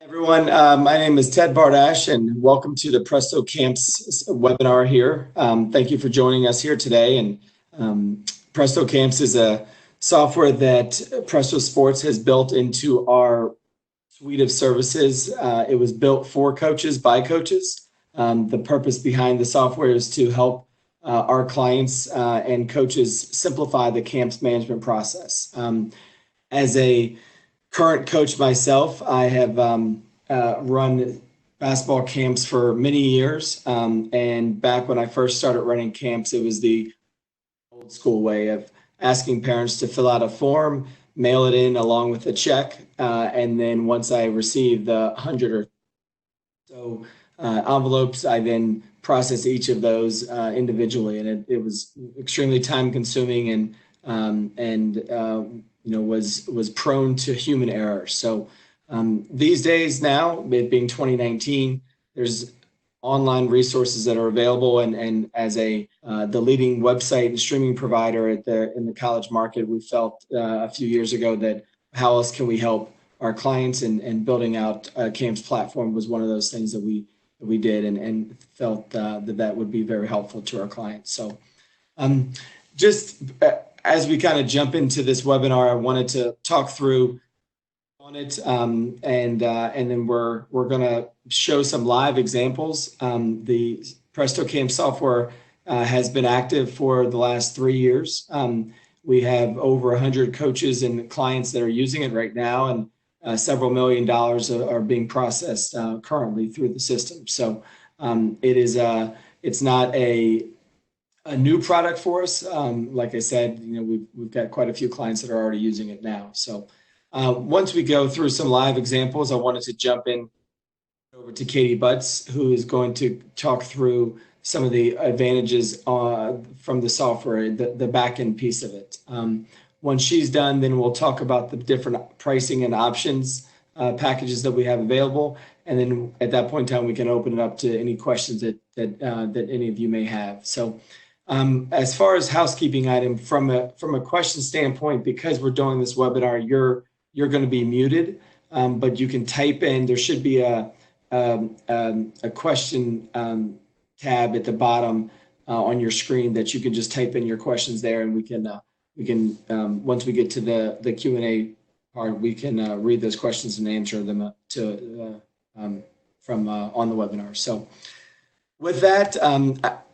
Everyone, my name is Ted Bardach, and welcome to the PrestoCamps webinar here. Thank you for joining us here today. And PrestoCamps is a software that PrestoSports has built into our suite of services. It was built for coaches by coaches. The purpose behind the software is to help our clients and coaches simplify the camps management process. As a current coach myself, I have run basketball camps for many years. And back when I first started running camps, it was the old school way of asking parents to fill out a form, mail it in along with a check. And then once I received the 100 or so envelopes, I then process each of those individually. And it was extremely time consuming and was prone to human error. So these days now, it being 2019, there's online resources that are available, and as the leading website and streaming provider in the college market, we felt a few years ago that how else can we help our clients, and building out a camps platform was one of those things that we did and felt that would be very helpful to our clients. So just as we kind of jump into this webinar, I wanted to talk through on it, and then we're going to show some live examples. The PrestoCamps software has been active for the last 3 years. We have over 100 coaches and clients that are using it right now, and several $1 million are being processed currently through the system. So it's not a new product for us. Like I said, we've got quite a few clients that are already using it now. So once we go through some live examples, I wanted to jump in over to Katie Butz, who is going to talk through some of the advantages from the software, the back end piece of it. Once she's done, then we'll talk about the different pricing and options packages that we have available. And then at that point in time, we can open it up to any questions that any of you may have. So as far as housekeeping item, from a question standpoint, because we're doing this webinar, you're going to be muted, but you can type in. There should be a question tab at the bottom on your screen that you can just type in your questions there, and we can once we get to the Q&A part, we can read those questions and answer them from on the webinar. So with that,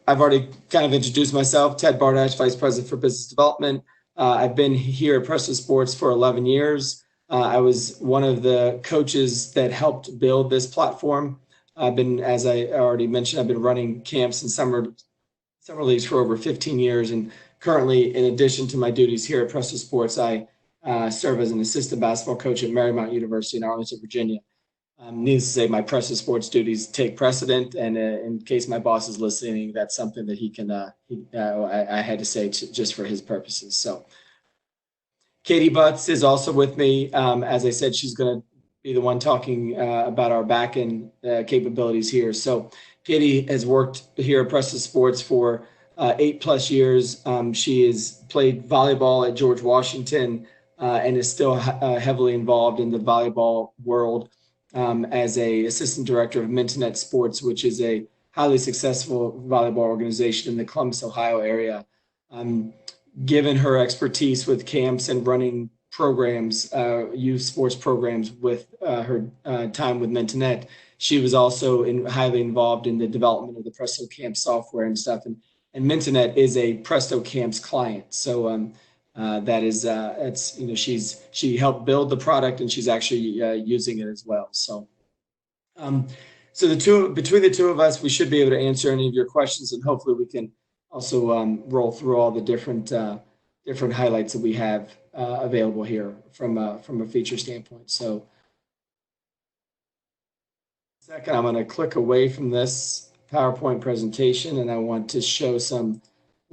I've already kind of introduced myself, Ted Bardach, Vice President for Business Development. I've been here at PrestoSports for 11 years. I was one of the coaches that helped build this platform. As I already mentioned, I've been running camps and summer leagues for over 15 years. And currently, in addition to my duties here at PrestoSports, I serve as an assistant basketball coach at Marymount University in Arlington, Virginia. Needless to say, my PrestoSports duties take precedent, and in case my boss is listening, that's something that he can. I had to say just for his purposes. So, Katie Butz is also with me. As I said, she's going to be the one talking about our back-end capabilities here. So, Katie has worked here at PrestoSports for 8+ years. She has played volleyball at George Washington and is still heavily involved in the volleyball world. As a assistant director of Mintonet Sports, which is a highly successful volleyball organization in the Columbus, Ohio area. Given her expertise with camps and running programs, youth sports programs with her time with Mintonet, she was also highly involved in the development of the PrestoCamps software and stuff. And Mintonet is a PrestoCamps client. So she helped build the product, and she's actually using it as well. So, between the two of us, we should be able to answer any of your questions, and hopefully we can also roll through all the different highlights that we have available here from a feature standpoint. So, second, I'm going to click away from this PowerPoint presentation, and I want to show some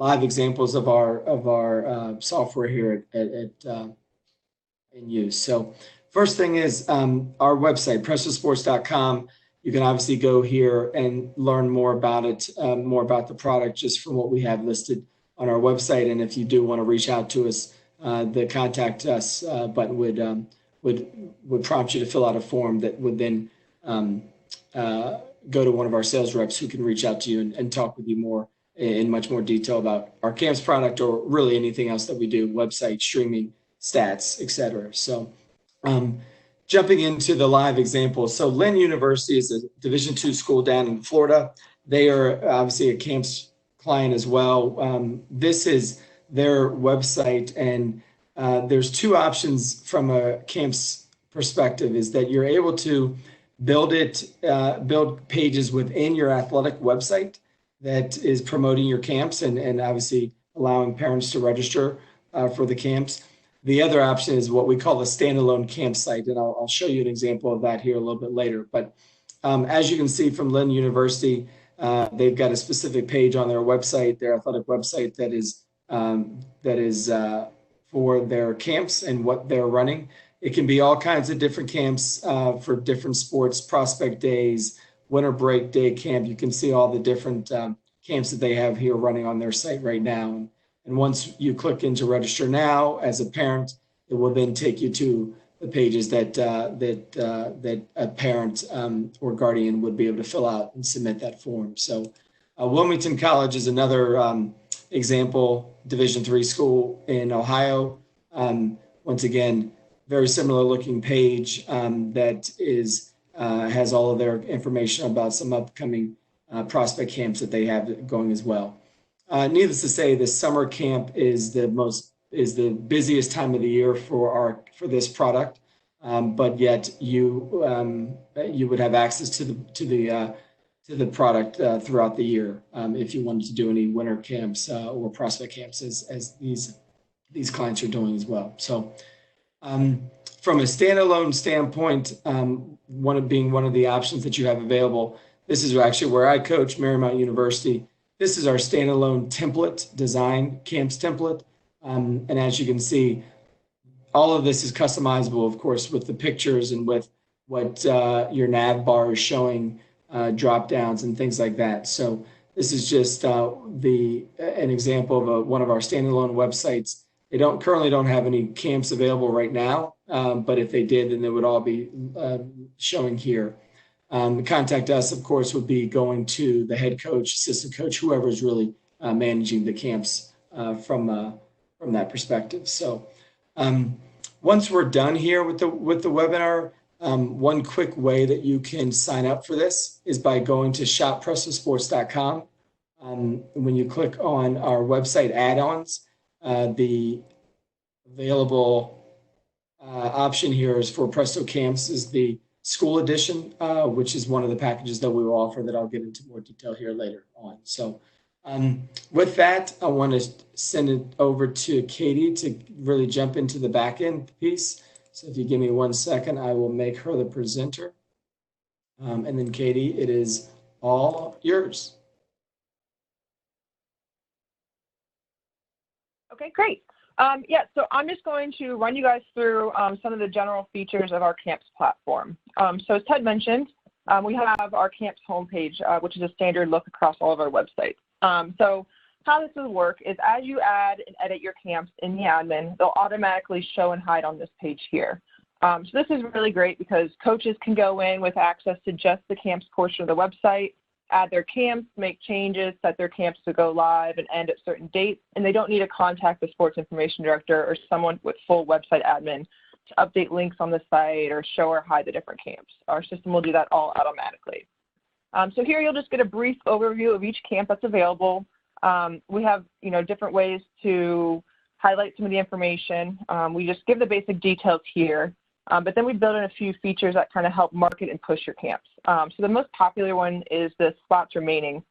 live examples of our software here in use. So first thing is our website, PrestoSports.com. You can obviously go here and learn more about it, more about the product just from what we have listed on our website. And if you do want to reach out to us, the contact us button would prompt you to fill out a form that would then go to one of our sales reps who can reach out to you and talk with you more in much more detail about our camps product or really anything else that we do, website, streaming, stats, etc. So jumping into the live example. So Lynn University is a Division II school down in Florida. They are obviously a camps client as well. This is their website, and there's two options from a camps perspective, is that you're able to build pages within your athletic website that is promoting your camps and obviously allowing parents to register for the camps. The other option is what we call a standalone campsite, and I'll show you an example of that here a little bit later. But as you can see from Lynn University, they've got a specific page on their website, their athletic website, that is for their camps and what they're running. It can be all kinds of different camps for different sports, prospect days, winter break day camp. You can see all the different camps that they have here running on their site right now. And once you click into register now as a parent, it will then take you to the pages that a parent or guardian would be able to fill out and submit that form. So Wilmington College is another example, Division III school in Ohio. Once again, very similar looking page that has all of their information about some upcoming prospect camps that they have going as well. Needless to say, the summer camp is the busiest time of the year for this product, but yet you would have access to the product throughout the year if you wanted to do any winter camps or prospect camps as these clients are doing as well. So from a standalone standpoint, one of the options that you have available, this is actually where I coach, Marymount University. This is our standalone template design, camps template. And as you can see, all of this is customizable, of course, with the pictures and with what your nav bar is showing, drop downs and things like that. So this is just an example of one of our standalone websites. They currently don't have any camps available right now, but if they did, then they would all be showing here. Contact us, of course, would be going to the head coach, assistant coach, whoever is really managing the camps from that perspective. So once we're done here with the webinar, one quick way that you can sign up for this is by going to shopprestosports.com. When you click on our website add-ons, the available option here is for PrestoCamps is the school edition, which is one of the packages that we will offer that I'll get into more detail here later on. So with that, I want to send it over to Katie to really jump into the back end piece. So if you give me 1 second, I will make her the presenter. And then Katie, it is all yours. Okay, great. Yeah, so I'm just going to run you guys through some of the general features of our camps platform. So as Ted mentioned, we have our camps homepage, which is a standard look across all of our websites. So how this will work is as you add and edit your camps in the admin, they'll automatically show and hide on this page here. So this is really great because coaches can go in with access to just the camps portion of the website, add their camps, make changes, set their camps to go live and end at certain dates, and they don't need to contact the sports information director or someone with full website admin to update links on the site or show or hide the different camps. Our system will do that all automatically. So here you'll just get a brief overview of each camp that's available. We have, different ways to highlight some of the information. We just give the basic details here, but then we build in a few features that kind of help market and push your camps. So the most popular one is the spots remaining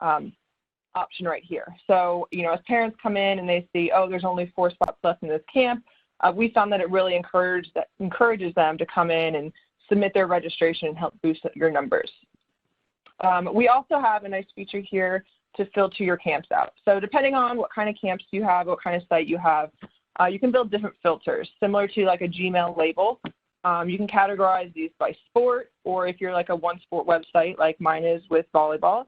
option right here. So, as parents come in and they see, oh, there's only 4 spots left in this camp, we found that it really encourages them to come in and submit their registration and help boost your numbers. We also have a nice feature here to filter your camps out. So depending on what kind of camps you have, what kind of site you have, you can build different filters, similar to like a Gmail label. You can categorize these by sport, or if you're like a one sport website like mine is with volleyball,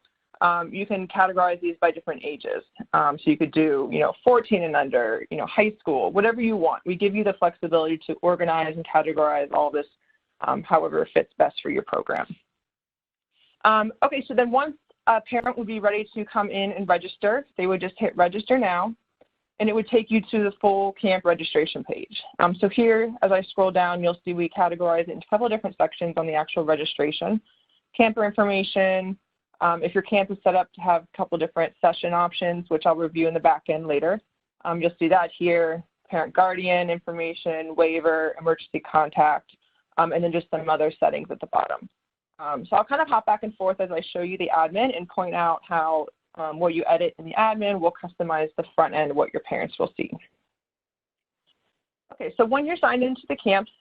you can categorize these by different ages. So you could do, 14 and under, high school, whatever you want. We give you the flexibility to organize and categorize all this however it fits best for your program. Okay, so then once a parent would be ready to come in and register, they would just hit register now, and it would take you to the full camp registration page. So here, as I scroll down, you'll see we categorize it into a couple of different sections on the actual registration. Camper information, if your camp is set up to have a couple different session options, which I'll review in the back end later, you'll see that here, parent guardian information, waiver, emergency contact, and then just some other settings at the bottom. So I'll kind of hop back and forth as I show you the admin and point out how what you edit in the admin will customize the front end of what your parents will see. Okay, so when you're signed into the camps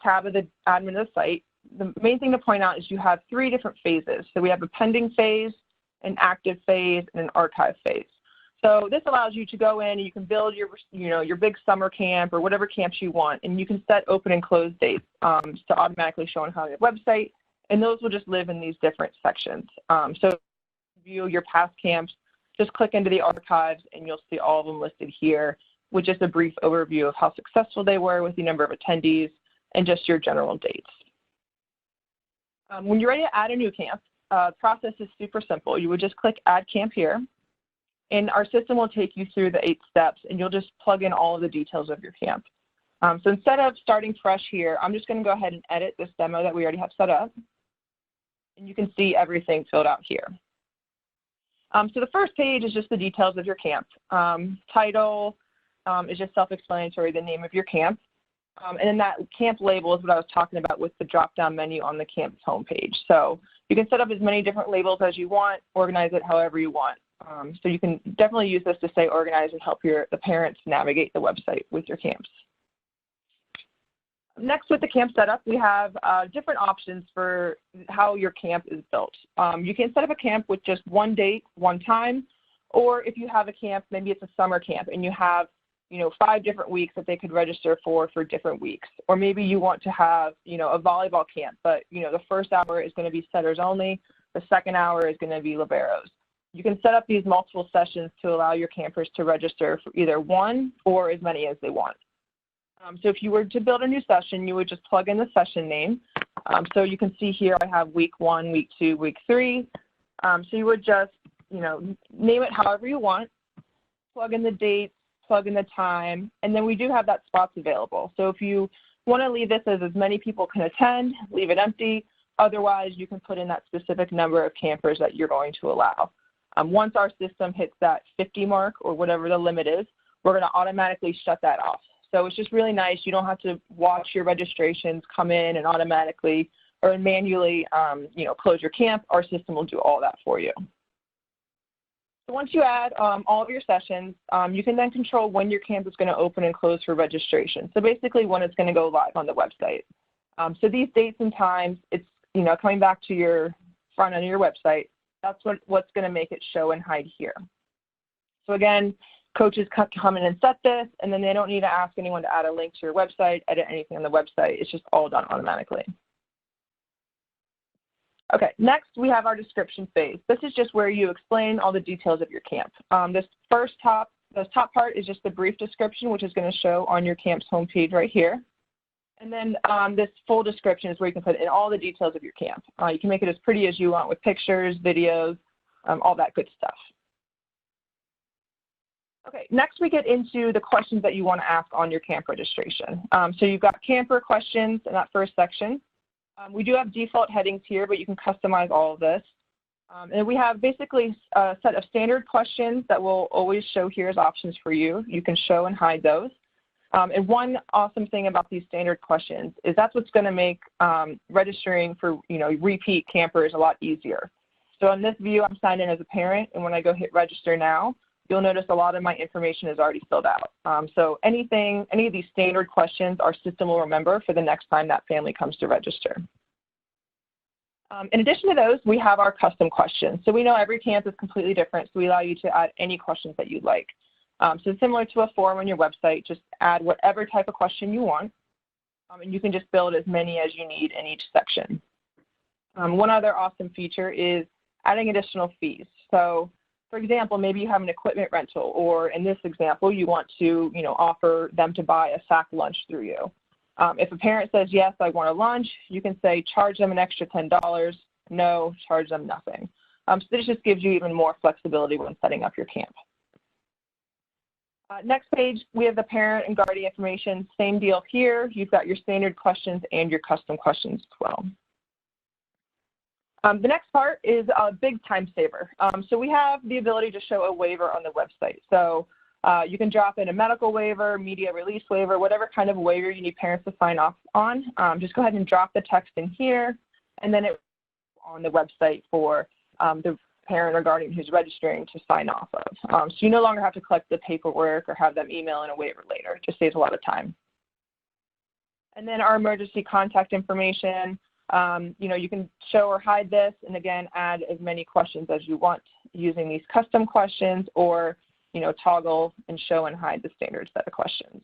tab of the admin of the site, the main thing to point out is you have 3 different phases. So we have a pending phase, an active phase, and an archive phase. So this allows you to go in and you can build your, your big summer camp or whatever camps you want, and you can set open and close dates to automatically show on your website, and those will just live in these different sections. So to view your past camps, just click into the archives and you'll see all of them listed here with just a brief overview of how successful they were with the number of attendees and just your general dates. When you're ready to add a new camp, the process is super simple. You would just click Add Camp here, and our system will take you through the 8 steps, and you'll just plug in all of the details of your camp. So instead of starting fresh here, I'm just going to go ahead and edit this demo that we already have set up, and you can see everything filled out here. So the first page is just the details of your camp. Title is just self-explanatory, the name of your camp. And then that camp label is what I was talking about with the drop-down menu on the camp's homepage. So you can set up as many different labels as you want, organize it however you want. So you can definitely use this to stay organized and help the parents navigate the website with your camps. Next, with the camp setup, we have different options for how your camp is built. You can set up a camp with just one date, one time, or if you have a camp, maybe it's a summer camp, and you have 5 different weeks that they could register for different weeks. Or maybe you want to have, a volleyball camp, but, the first hour is going to be setters only. The second hour is going to be liberos. You can set up these multiple sessions to allow your campers to register for either one or as many as they want. So if you were to build a new session, you would just plug in the session name. So you can see here I have week 1, week 2, week 3. So you would just, name it however you want, plug in the dates, plug in the time, and then we do have that spots available. So if you want to leave this as many people can attend, leave it empty. Otherwise, you can put in that specific number of campers that you're going to allow. Once our system hits that 50 mark or whatever the limit is, we're going to automatically shut that off. So it's just really nice. You don't have to watch your registrations come in and automatically or manually, close your camp. Our system will do all that for you. So once you add all of your sessions, you can then control when your camp is going to open and close for registration. So basically when it's going to go live on the website. So these dates and times, it's, coming back to your front end of your website, that's what's going to make it show and hide here. So again, coaches come in and set this, and then they don't need to ask anyone to add a link to your website, edit anything on the website. It's just all done automatically. Okay, next we have our description phase. This is just where you explain all the details of your camp. This top part is just the brief description, which is going to show on your camp's homepage right here. And then this full description is where you can put in all the details of your camp. You can make it as pretty as you want with pictures, videos, all that good stuff. Okay, next we get into the questions that you want to ask on your camp registration. So you've got camper questions in that first section. We do have default headings here, but you can customize all of this. And we have basically a set of standard questions that will always show here as options for you. You can show and hide those. And one awesome thing about these standard questions is that's what's going to make registering for repeat campers a lot easier. So in this view, I'm signed in as a parent, and when I go hit register now, you'll notice a lot of my information is already filled out. So any of these standard questions, our system will remember for the next time that family comes to register. In addition to those, we have our custom questions. So we know every camp is completely different, so we allow you to add any questions that you'd like. So similar to a form on your website, just add whatever type of question you want, and you can just build as many as you need in each section. One other awesome feature is adding additional fees. So for example, maybe you have an equipment rental, or in this example, you want to, offer them to buy a sack lunch through you. If a parent says, yes, I want a lunch, you can say charge them an extra $10, no, charge them nothing. So this just gives you even more flexibility when setting up your camp. Next page, we have the parent and guardian information. Same deal here. You've got your standard questions and your custom questions as well. The next part is a big time saver. So we have the ability to show a waiver on the website. So you can drop in a medical waiver, media release waiver, whatever kind of waiver you need parents to sign off on. Just go ahead and drop the text in here, and then it's on the website for the parent or guardian who's registering to sign off of. So you no longer have to collect the paperwork or have them email in a waiver later. It just saves a lot of time. And then our emergency contact information. You can show or hide this, and again, add as many questions as you want using these custom questions, or, toggle and show and hide the standard set of questions.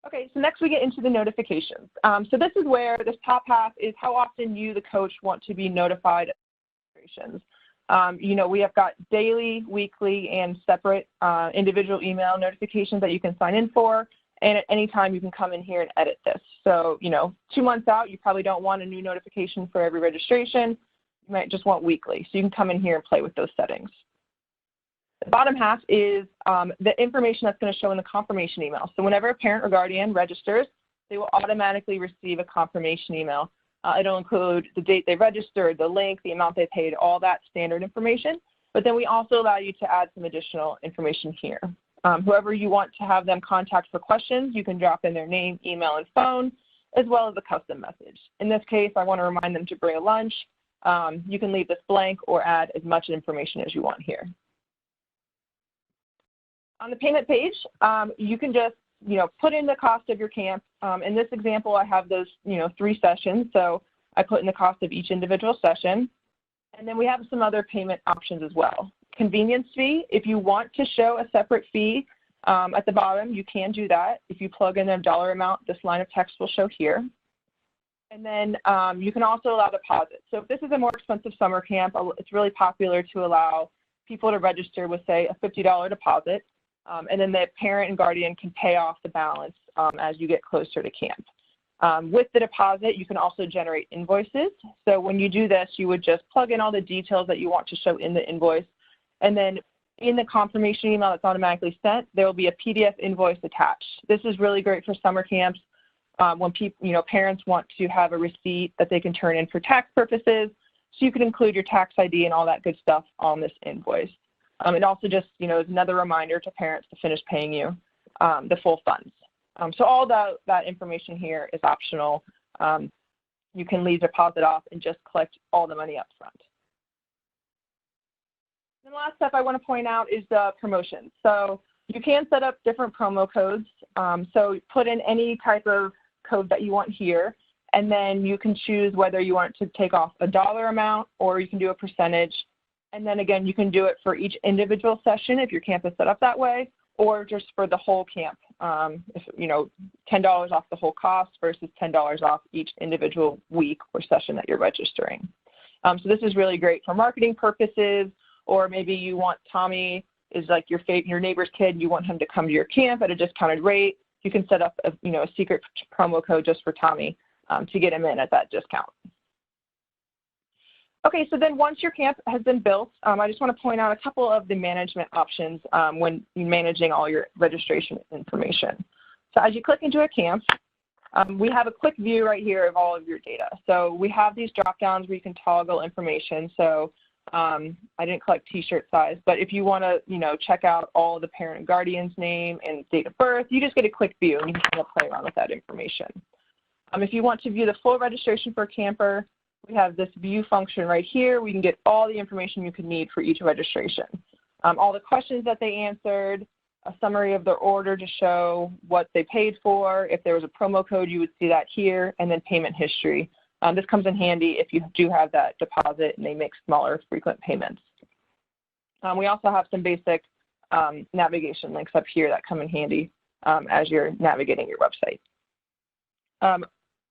Okay, so next we get into the notifications. So this is where this top half is how often you, the coach, want to be notified of registrations. We have got daily, weekly, and separate individual email notifications that you can sign in for. And at any time, you can come in here and edit this. So, 2 months out, you probably don't want a new notification for every registration. You might just want weekly. So you can come in here and play with those settings. The bottom half is the information that's going to show in the confirmation email. So whenever a parent or guardian registers, they will automatically receive a confirmation email. It'll include the date they registered, the link, the amount they paid, all that standard information. But then we also allow you to add some additional information here. Whoever you want to have them contact for questions, you can drop in their name, email, and phone, as well as a custom message. In this case, I want to remind them to bring a lunch. You can leave this blank or add as much information as you want here. On the payment page, you can just, put in the cost of your camp. In this example, I have those, 3 sessions. So I put in the cost of each individual session. And then we have some other payment options as well. Convenience fee, if you want to show a separate fee at the bottom, you can do that. If you plug in a dollar amount, this line of text will show here. And then you can also allow deposits. So if this is a more expensive summer camp, it's really popular to allow people to register with, say, a $50 deposit. And then the parent and guardian can pay off the balance as you get closer to camp. With the deposit, you can also generate invoices. So when you do this, you would just plug in all the details that you want to show in the invoice. And then in the confirmation email that's automatically sent, there will be a PDF invoice attached. This is really great for summer camps when parents want to have a receipt that they can turn in for tax purposes. So you can include your tax ID and all that good stuff on this invoice. It also just, is another reminder to parents to finish paying you the full funds. So all that information here is optional. You can leave deposit off and just collect all the money up front. And the last step I want to point out is the promotions. So you can set up different promo codes. So put in any type of code that you want here, and then you can choose whether you want to take off a dollar amount or you can do a percentage. And then again, you can do it for each individual session if your camp is set up that way, or just for the whole camp. If $10 off the whole cost versus $10 off each individual week or session that you're registering. So this is really great for marketing purposes, or maybe you want Tommy is like your neighbor's kid, and you want him to come to your camp at a discounted rate. You can set up a secret promo code just for Tommy to get him in at that discount. Okay, so then once your camp has been built, I just want to point out a couple of the management options when managing all your registration information. So as you click into a camp, we have a quick view right here of all of your data. So we have these drop downs where you can toggle information. So I didn't collect t-shirt size, but if you want to, check out all the parent and guardian's name and date of birth, you just get a quick view and you can kind of play around with that information. If you want to view the full registration for a camper, we have this view function right here. We can get all the information you could need for each registration. All the questions that they answered, a summary of their order to show what they paid for. If there was a promo code, you would see that here, and then payment history. This comes in handy if you do have that deposit and they make smaller frequent payments. We also have some basic navigation links up here that come in handy as you're navigating your website.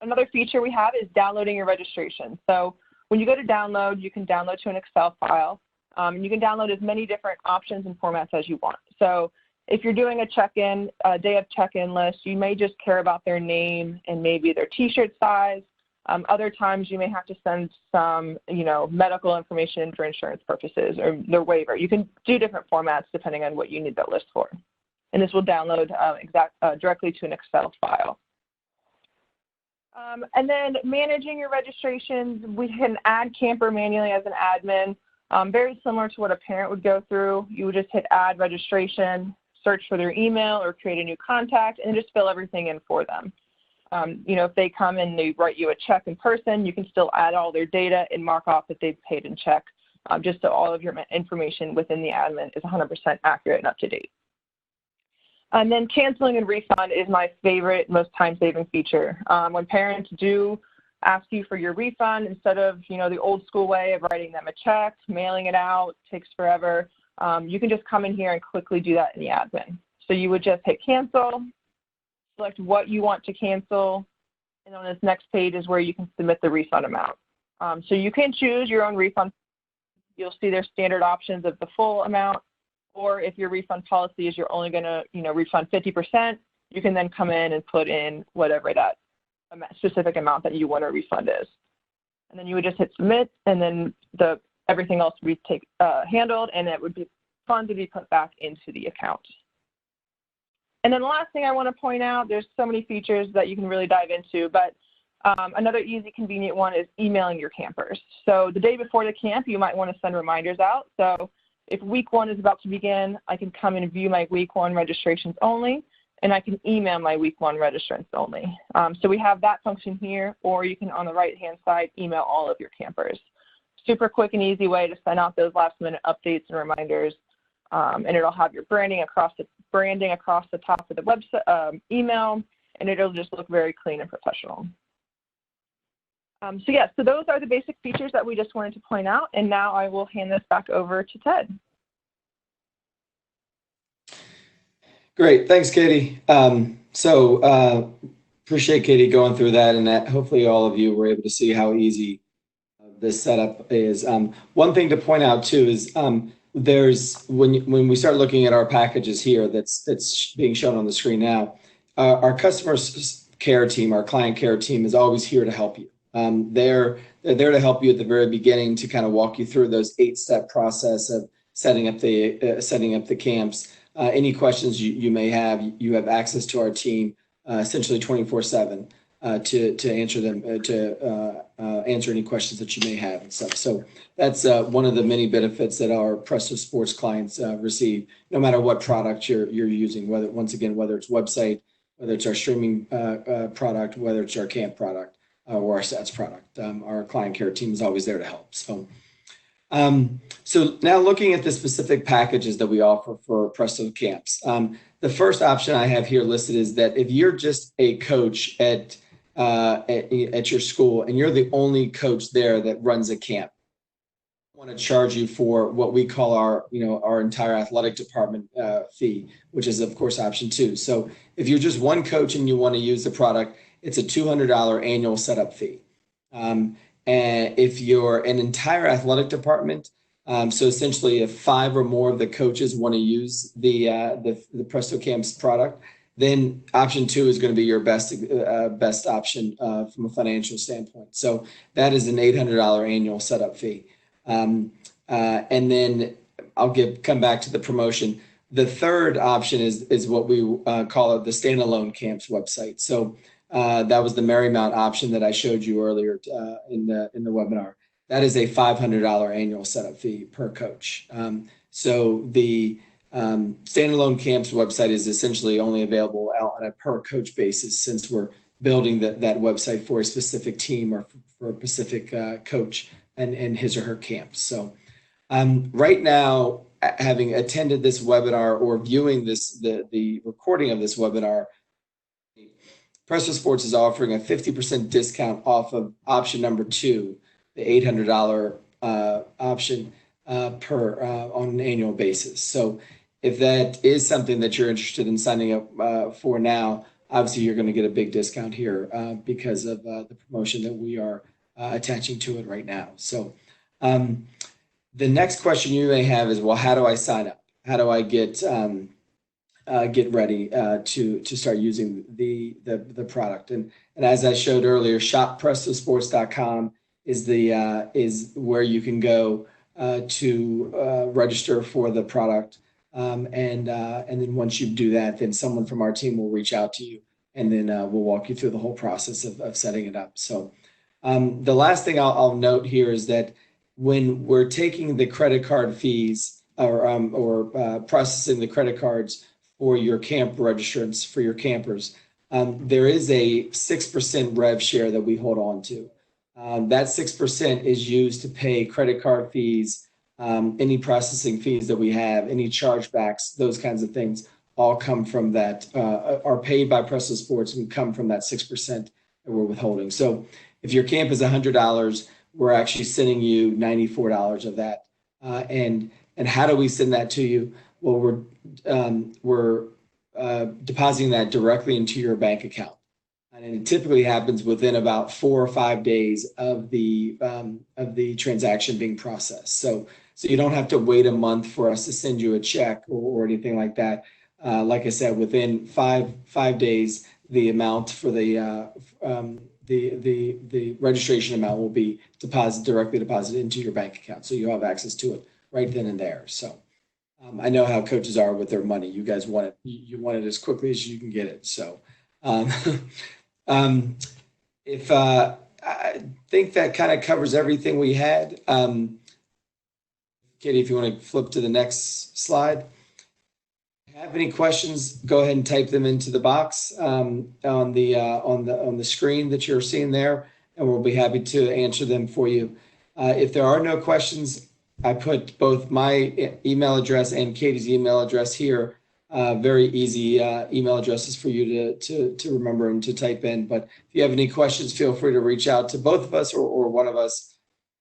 Another feature we have is downloading your registration. So when you go to download, you can download to an Excel file. And you can download as many different options and formats as you want. So if you're doing a check-in, a day of check-in list, you may just care about their name and maybe their t-shirt size. Other times you may have to send some, medical information for insurance purposes or their waiver. You can do different formats depending on what you need that list for. And this will download directly to an Excel file. And then managing your registrations, we can add camper manually as an admin. Very similar to what a parent would go through. You would just hit add registration, search for their email or create a new contact, and just fill everything in for them. If they come and they write you a check in person, you can still add all their data and mark off that they've paid in check, just so all of your information within the admin is 100% accurate and up to date. And then canceling and refund is my favorite, most time-saving feature. When parents do ask you for your refund, instead of the old school way of writing them a check, mailing it out, takes forever, you can just come in here and quickly do that in the admin. So you would just hit cancel, select what you want to cancel, and on this next page is where you can submit the refund amount. So you can choose your own refund. You'll see their standard options of the full amount, or if your refund policy is you're only going to refund 50%, you can then come in and put in whatever that specific amount that you want a refund is. And then you would just hit submit, and then everything else would be handled, and it would be funds would be put back into the account. And then the last thing I want to point out, there's so many features that you can really dive into, but another easy, convenient one is emailing your campers. So the day before the camp, you might want to send reminders out. So if week 1 is about to begin, I can come and view my week 1 registrations only, and I can email my week 1 registrants only. So we have that function here, or you can, on the right-hand side, email all of your campers. Super quick and easy way to send out those last-minute updates and reminders, and it'll have your branding across the top of the website email, and it'll just look very clean and professional. So those are the basic features that we just wanted to point out, and now I will hand this back over to Ted. Great, thanks, Katie. Appreciate Katie going through that, and that hopefully all of you were able to see how easy this setup is. One thing to point out too is there's when we start looking at our packages here that's being shown on the screen now, our customer care team, our client care team is always here to help you. They're there to help you at the very beginning to kind of walk you through those 8-step process of setting up the camps. Any questions you may have, you have access to our team essentially 24/7 to answer them, answer any questions that you may have and stuff. So that's one of the many benefits that our PrestoSports clients receive, no matter what product you're using. Whether it's website, whether it's our streaming product, whether it's our camp product or our stats product, our client care team is always there to help. So now looking at the specific packages that we offer for PrestoCamps, the first option I have here listed is that if you're just a coach at your school and you're the only coach there that runs a camp, I want to charge you for what we call our entire athletic department fee, which is of course option 2. So if you're just one coach and you want to use the product, it's a $200 annual setup fee. And if you're an entire athletic department, so essentially if 5 or more of the coaches want to use the PrestoCamps product, then option 2 is going to be your best option from a financial standpoint. So that is an $800 annual setup fee. And then I'll come back to the promotion. The third option is what we call the standalone camps website. So that was the Marymount option that I showed you earlier in the webinar. That is a $500 annual setup fee per coach. So the standalone camps website is essentially only available on a per coach basis, since we're building that website for a specific team or for a specific coach and his or her camp. So right now, having attended this webinar or viewing the recording of this webinar, PrestoSports is offering a 50% discount off of option number 2, the $800 option on an annual basis. So if that is something that you're interested in signing up for now, obviously you're going to get a big discount here because of the promotion that we are attaching to it right now. So the next question you may have is, well, how do I sign up? How do I get ready to start using the product? And as I showed earlier, shopprestosports.com is where you can go to register for the product. And then once you do that, then someone from our team will reach out to you, and then we'll walk you through the whole process of setting it up. So the last thing I'll note here is that when we're taking the credit card fees or processing the credit cards for your camp registrants, for your campers, there is a 6% rev share that we hold on to. That 6% is used to pay credit card fees, any processing fees that we have, any chargebacks, those kinds of things all come from that, are paid by PrestoSports and come from that 6% that we're withholding. So if your camp is $100, we're actually sending you $94 of that. And how do we send that to you? Well, we're depositing that directly into your bank account. And it typically happens within about 4 or 5 days of the transaction being processed. So you don't have to wait a month for us to send you a check or anything like that. Like I said, within five days, the amount for the registration amount will be directly deposited into your bank account. So you have access to it right then and there. So I know how coaches are with their money. You guys want it, you want it as quickly as you can get it. So if I think that kind of covers everything we had. Katie, if you want to flip to the next slide. If you have any questions, go ahead and type them into the box on the screen that you're seeing there, and we'll be happy to answer them for you. If there are no questions, I put both my email address and Katie's email address here. Very easy email addresses for you to remember and to type in. But if you have any questions, feel free to reach out to both of us or one of us.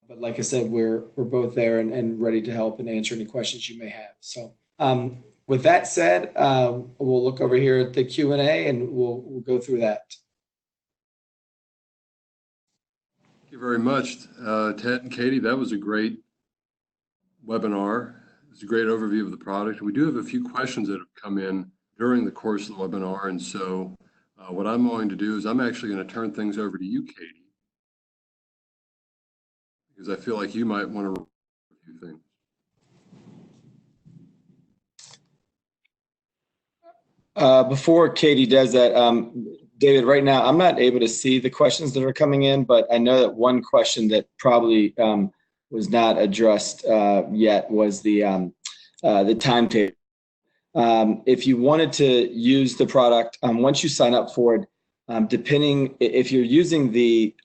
But like I said, we're both there and ready to help and answer any questions you may have. So with that said, we'll look over here at the Q&A and we'll go through that. Thank you very much, Ted and Katie. That was a great webinar. It's a great overview of the product. We do have a few questions that have come in during the course of the webinar. And so what I'm going to do is I'm actually going to turn things over to you, Katie, because I feel like you might want to review a few things. Before Katie does that, David, right now, I'm not able to see the questions that are coming in, but I know that one question that probably was not addressed yet was the timetable. If you wanted to use the product, once you sign up for it, depending if you're using the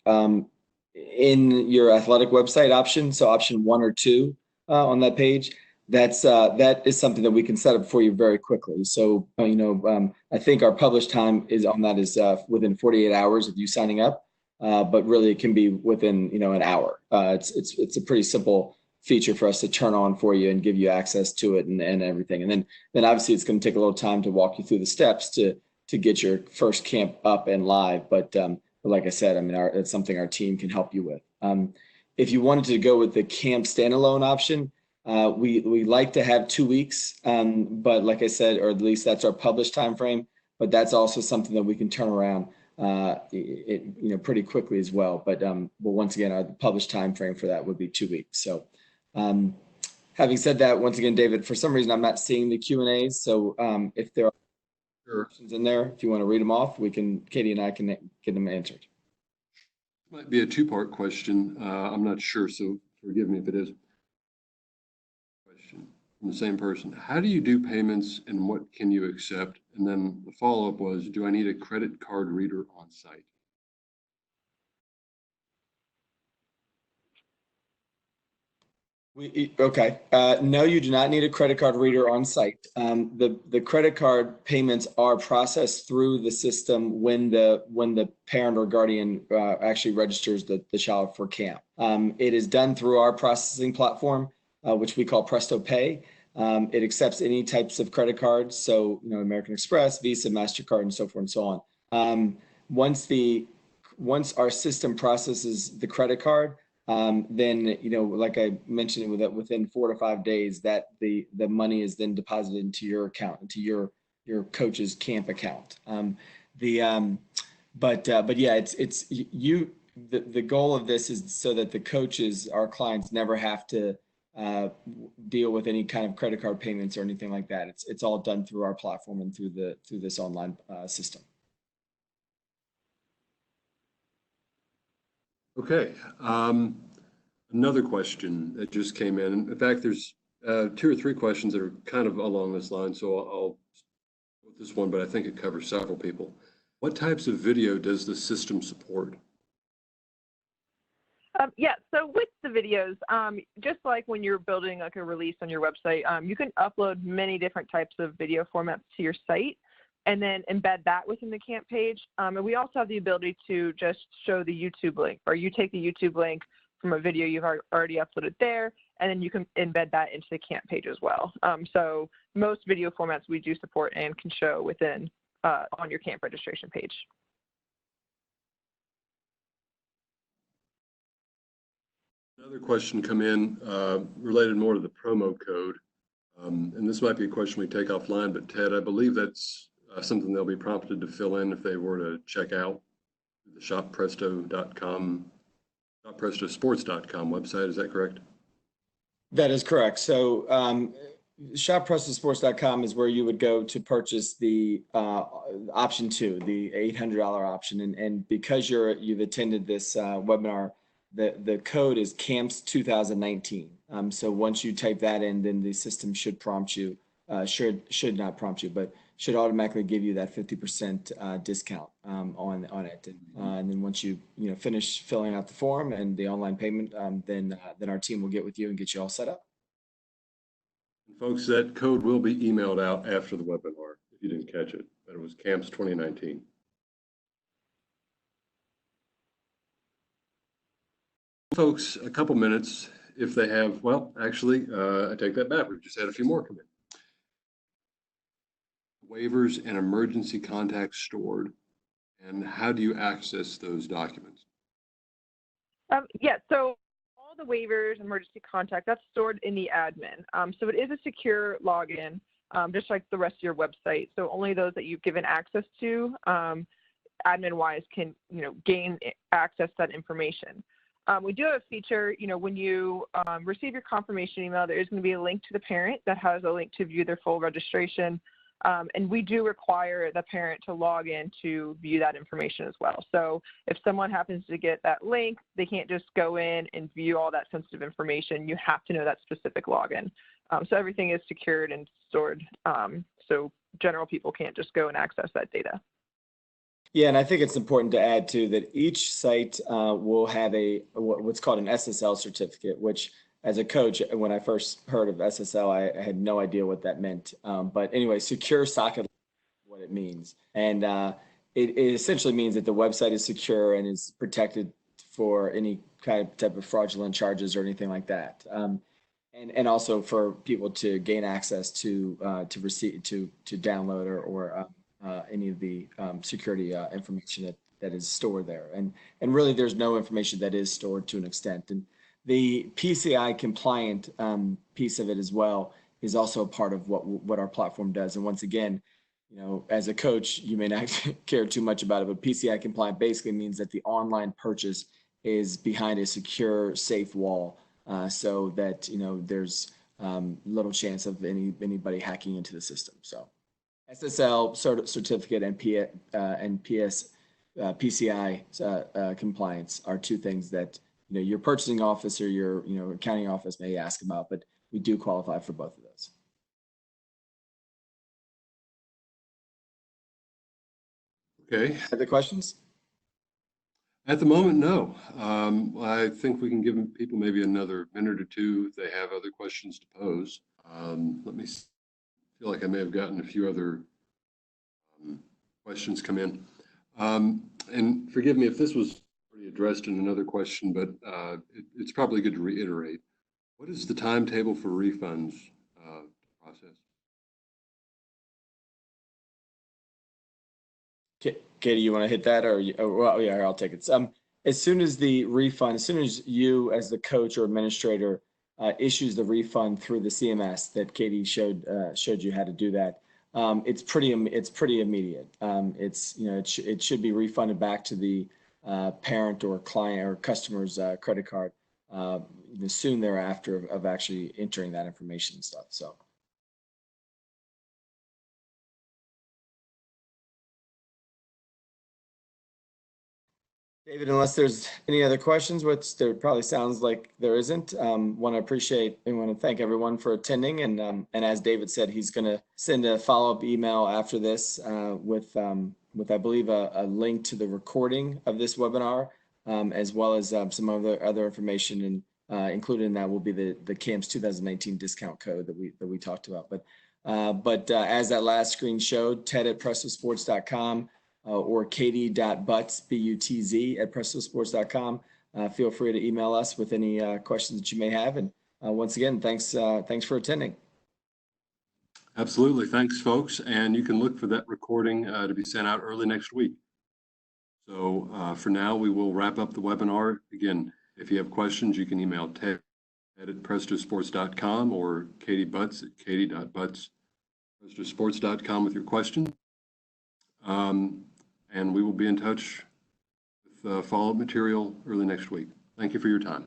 in your athletic website option, so option 1 or 2 on that page, that is something that we can set up for you very quickly. So I think our published time is on that is within 48 hours of you signing up. But really, it can be within an hour. It's a pretty simple feature for us to turn on for you and give you access to it and everything. And then obviously it's going to take a little time to walk you through the steps to get your first camp up and live. But like I said, I mean, it's something our team can help you with. If you wanted to go with the camp standalone option, we like to have 2 weeks, but like I said, or at least that's our published time frame. But that's also something that we can turn around pretty quickly as well. But once again, our published time frame for that would be 2 weeks. So having said that, once again, David, for some reason I'm not seeing the Q&As. So if there are questions in there, if you want to read them off, Katie and I can get them answered. Might be a 2-part question. I'm not sure, so forgive me if it is. Question from the same person. How do you do payments and what can you accept? And then the follow-up was, do I need a credit card reader on site? Okay. No, you do not need a credit card reader on site. The credit card payments are processed through the system when the parent or guardian actually registers the child for camp. It is done through our processing platform, which we call PrestoPay. It accepts any types of credit cards, so American Express, Visa, MasterCard, and so forth and so on. Once the once our system processes the credit card, then, like I mentioned, within 4 to 5 days, that the money is then deposited into your account, into your coach's camp account. But yeah, it's you. The goal of this is so that the coaches, our clients, never have to deal with any kind of credit card payments or anything like that. It's all done through our platform and through this online system. Okay. Another question that just came in. In fact, there's 2 or 3 questions that are kind of along this line, so I'll with this one, but I think it covers several people. What types of video does the system support? Yeah, so with the videos, just like when you're building like a release on your website, you can upload many different types of video formats to your site and then embed that within the camp page. And we also have the ability to just show the YouTube link, or you take the YouTube link from a video you've already uploaded there, and then you can embed that into the camp page as well. So most video formats we do support and can show within on your camp registration page. Another question come in related more to the promo code. And this might be a question we take offline, but Ted, I believe that's something they'll be prompted to fill in if they were to check out the shoppresto.com, shopprestosports.com website. Is that correct? That is correct. So shopprestosports.com is where you would go to purchase the option 2, the $800 option. And because you've attended this webinar, the code is CAMPS 2019. So once you type that in, then the system should prompt you, should not prompt you, but should automatically give you that 50% discount on it. And then once you finish filling out the form and the online payment, then our team will get with you and get you all set up. And folks, that code will be emailed out after the webinar if you didn't catch it, but it was CAMPS 2019. Folks, a couple minutes if they have, well, actually, I take that back. We've just had a few more come in. Waivers and emergency contacts stored, and how do you access those documents? Yeah, so all the waivers, emergency contact, that's stored in the admin. So it is a secure login, just like the rest of your website. So only those that you've given access to, admin-wise, can gain access to that information. We do have a feature, when you receive your confirmation email, there is going to be a link to the parent that has a link to view their full registration. And we do require the parent to log in to view that information as well. So if someone happens to get that link, they can't just go in and view all that sensitive information. You have to know that specific login. So everything is secured and stored. So general people can't just go and access that data. Yeah, and I think it's important to add too that each site will have what's called an SSL certificate, which as a coach, when I first heard of SSL, I had no idea what that meant. But anyway, secure socket, what it means. And it essentially means that the website is secure and is protected for any type of fraudulent charges or anything like that. And also for people to gain access to download or any of the security information that is stored there. And really there's no information that is stored to an extent. And the PCI compliant piece of it as well is also a part of what our platform does. And once again, as a coach, you may not care too much about it, but PCI compliant basically means that the online purchase is behind a secure, safe wall, so that there's little chance of anybody hacking into the system. So SSL certificate and PCI compliance are 2 things that your purchasing office or your accounting office may ask about, but we do qualify for both of those. Okay. Other questions? At the moment, no. I think we can give people maybe another minute or 2 if they have other questions to pose. Let me feel like I may have gotten a few other questions come in. And forgive me if this was already addressed in another question, but it's probably good to reiterate. What is the timetable for refunds process? Katie, you want to hit that, or well, yeah, I'll take it. As soon as the refund, as soon as you, as the coach or administrator, issues the refund through the CMS that Katie showed you how to do that, it's pretty immediate. It should be refunded back to the parent or client or customer's credit card soon thereafter of actually entering that information and stuff. So. David, unless there's any other questions, which there probably sounds like there isn't, want to appreciate and want to thank everyone for attending. And as David said, he's going to send a follow-up email after this with I believe a link to the recording of this webinar, as well as some other information. And included in that will be the CAMPS 2019 discount code that we talked about. But as that last screen showed, Ted at PrestoSports.com. Or Katie.Butz, B-U-T-Z, at PrestoSports.com. Feel free to email us with any questions that you may have. And once again, thanks for attending. Absolutely. Thanks, folks. And you can look for that recording to be sent out early next week. So for now, we will wrap up the webinar. Again, if you have questions, you can email Ted at PrestoSports.com or Katie Butz at Katie.Butz, PrestoSports.com with your question. And we will be in touch with follow-up material early next week. Thank you for your time.